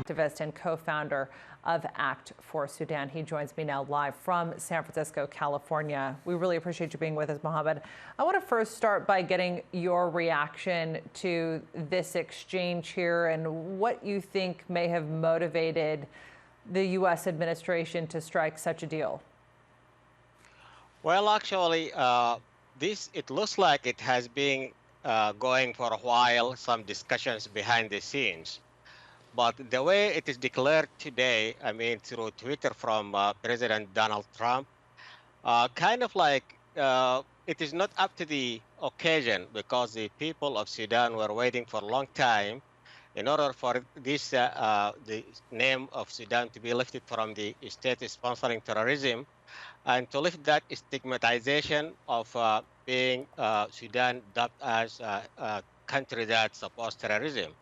activist and co-founder of Act for Sudan. He joins me now live from San Francisco, California. We really appreciate you being with us, Mohammed. I want to first start by getting your reaction to this exchange here and what you think may have motivated the U.S. administration to strike such a deal. Well, actually, it looks like it has been going for a while, some discussions behind the scenes. But the way it is declared today, I mean, through Twitter from President Donald Trump, kind of like it is not up to the occasion because the people of Sudan were waiting for a long time in order for the name of Sudan to be lifted from the state sponsoring terrorism and to lift that stigmatization of being Sudan dubbed as a country that supports terrorism.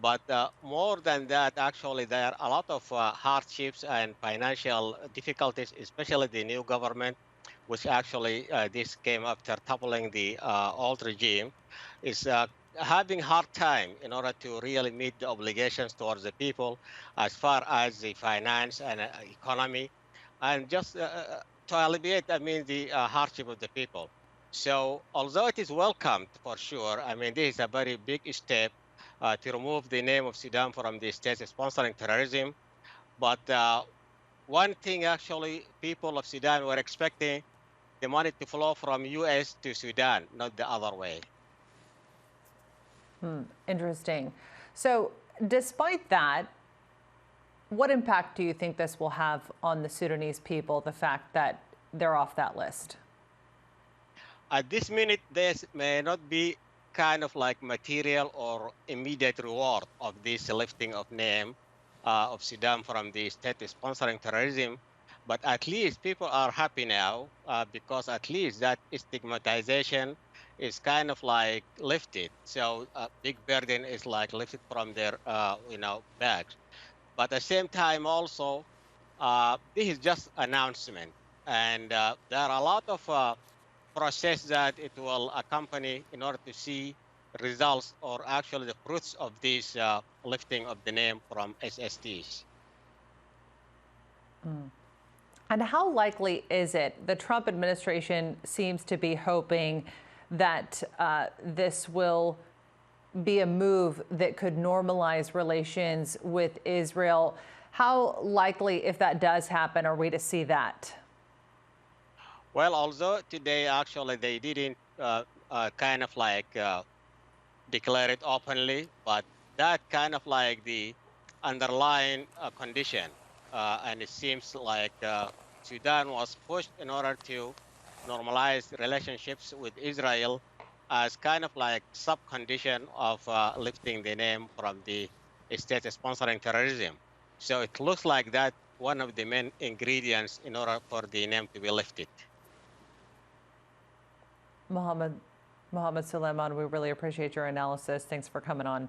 But more than that, actually, there are a lot of hardships and financial difficulties, especially the new government, which actually this came after toppling the old regime, is having hard time in order to really meet the obligations towards the people as far as the finance and economy, and just to alleviate, I mean, the hardship of the people. So, although it is welcomed for sure, I mean, this is a very big step to remove the name of Sudan from the states sponsoring terrorism. But one thing actually, people of Sudan were expecting the money to flow from U.S. to Sudan, not the other way. Interesting. So despite that, what impact do you think this will have on the Sudanese people, the fact that they're off that list? At this minute, this may not be kind of like material or immediate reward of this lifting of name of Sudan from the state sponsoring terrorism. But at least people are happy now because at least that stigmatization is kind of like lifted. So a big burden is like lifted from their bags. But at the same time also, this is just announcement. And there are a lot of process that it will accompany in order to see results or actually the fruits of this lifting of the name from SSTs. And how likely is it? The Trump administration seems to be hoping that this will be a move that could normalize relations with Israel. How likely, if that does happen, are we to see that? Well, although today actually they didn't kind of like declare it openly, but that kind of like the underlying condition. And it seems like Sudan was pushed in order to normalize relationships with Israel as kind of like sub-condition of lifting the name from the state sponsoring terrorism. So it looks like that one of the main ingredients in order for the name to be lifted. Mohammed Suleiman, we really appreciate your analysis. Thanks for coming on.